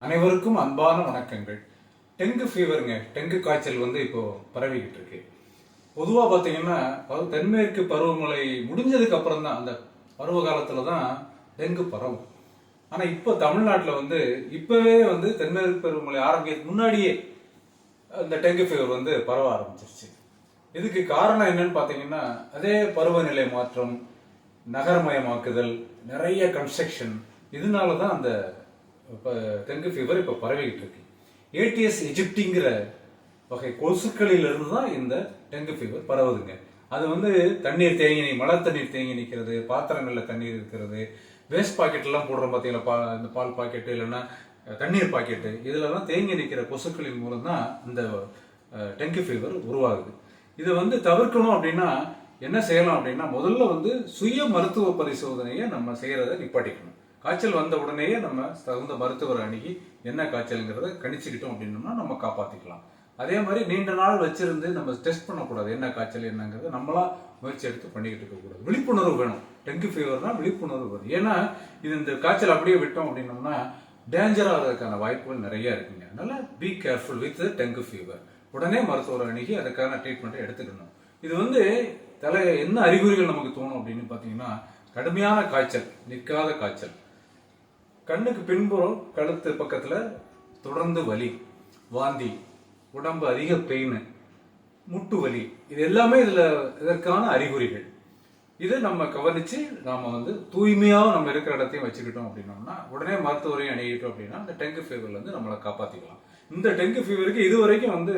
அனைவருக்கும் அன்பான வணக்கங்கள். டெங்கு ஃபீவருங்க, டெங்கு காய்ச்சல் இப்போ பரவிக்கிட்டு இருக்கு. பொதுவாக பார்த்தீங்கன்னா தென்மேற்கு பருவமழை முடிஞ்சதுக்கு அப்புறம் தான், அந்த பருவ காலத்துல தான் டெங்கு பரவும். ஆனா இப்போ தமிழ்நாட்டில் இப்பவே தென்மேற்கு பருவமழை ஆரம்பிக்கிறதுக்கு முன்னாடியே இந்த டெங்கு ஃபீவர் பரவ ஆரம்பிச்சிருச்சு. இதுக்கு காரணம் என்னன்னு பார்த்தீங்கன்னா, அதே பருவநிலை மாற்றம், நகரமயமாக்குதல், நிறைய கன்ஸ்ட்ரக்ஷன், இதனால தான் அந்த டெங்கு ஃபீவர் இப்போ பரவிக்கிட்டு இருக்கு. ஏடிஎஸ் எஜிப்டிங்கிற வகை கொசுக்களில் இருந்து தான் இந்த டெங்கு ஃபீவர் பரவுதுங்க. அது தண்ணீர் தேங்கி, மழை தண்ணீர் தேங்கி நிற்கிறது, பாத்திரங்களில் தண்ணீர் இருக்கிறது, வேஸ்ட் பாக்கெட்லாம் போடுறோம் பார்த்தீங்களா, இந்த பால் பாக்கெட்டு இல்லைன்னா தண்ணீர் பாக்கெட்டு, இதுலலாம் தேங்கி நிற்கிற கொசுக்களின் மூலம் தான் இந்த டெங்கு ஃபீவர் உருவாகுது. இதை தவிர்க்கணும் அப்படின்னா என்ன செய்யலாம் அப்படின்னா, முதல்ல சுய மருத்துவ பரிசோதனையை நம்ம செய்யறதை நிப்பாட்டிக்கணும். காய்ச்சல் வந்த உடனேயே நம்ம தகுந்த மருத்துவரை அணுகி என்ன காய்ச்சல்ங்கிறத கணிச்சுக்கிட்டோம் அப்படின்னோம்னா நம்ம காப்பாற்றிக்கலாம். அதே மாதிரி நீண்ட நாள் வச்சிருந்து நம்ம டெஸ்ட் பண்ணக்கூடாது, என்ன காய்ச்சல் என்னங்கிறத நம்மளா முயற்சி எடுத்து பண்ணிக்கிட்டு இருக்கக்கூடாது. விழிப்புணர்வு வேணும். டெங்கு ஃபீவர்னா விழிப்புணர்வு வேணும். ஏன்னா இந்த காய்ச்சல் அப்படியே விட்டோம் அப்படின்னோம்னா டேஞ்சர் ஆகிறதுக்கான வாய்ப்புகள் நிறைய இருக்குங்க. அதனால be careful with dengue fever. உடனே மருத்துவரை அணுகி அதுக்கான ட்ரீட்மெண்ட்டை எடுத்துக்கணும். இது என்ன அறிகுறிகள் நமக்கு தோணும் அப்படின்னு பார்த்தீங்கன்னா, கடுமையான காய்ச்சல், நிற்காத காய்ச்சல், கண்ணுக்கு பின்புறம் கழுத்து பக்கத்துல தொடர்ந்து வலி, வாந்தி, உடம்பு அதிக பெயின், முட்டு வலி, இது எல்லாமே இதற்கான அறிகுறிகள். இதை நம்ம கவனிச்சு நாம தூய்மையாக நம்ம இருக்கிற இடத்தையும் வச்சுக்கிட்டோம் அப்படின்னோம்னா, உடனே மருத்துவரையும் அணுகிட்டோம் அப்படின்னா அந்த டெங்கு ஃபீவர்ல நம்மளை காப்பாத்திக்கலாம். இந்த டெங்கு ஃபீவருக்கு இதுவரைக்கும்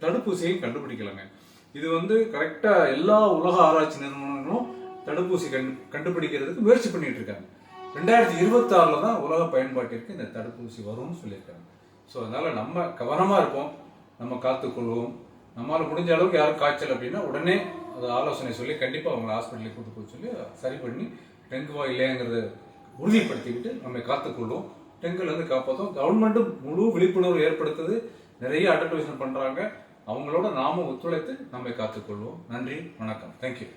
தடுப்பூசியையும் கண்டுபிடிக்கலங்க. இது கரெக்டா எல்லா உலக ஆராய்ச்சி நிறுவனங்களும் தடுப்பூசி கண்டுபிடிக்கிறதுக்கு முயற்சி பண்ணிட்டு இருக்காங்க. 2026 தான் உலக பயன்பாட்டிற்கு இந்த தடுப்பூசி வரும்னு சொல்லியிருக்காங்க. ஸோ அதனால நம்ம கவனமா இருப்போம், நம்ம காத்துக்கொள்வோம். நம்மளால முடிஞ்ச அளவுக்கு யாரும் காய்ச்சல் அப்படின்னா உடனே அதை ஆலோசனை சொல்லி கண்டிப்பாக அவங்களை ஹாஸ்பிட்டலுக்கு கூட்டு போய் சொல்லி சரி பண்ணி டெங்குவா இல்லையாங்கிறத உறுதிப்படுத்திக்கிட்டு நம்ம காத்துக்கொள்வோம். டெங்குலேருந்து காப்பாற்றும். கவர்மெண்ட்டும் முழு விழிப்புணர்வு ஏற்படுத்துது, நிறைய அட்வர்டைஸ்மெண்ட் பண்றாங்க. அவங்களோட நாமும் ஒத்துழைத்து நம்மை காத்துக்கொள்வோம். நன்றி, வணக்கம், தேங்க்யூ.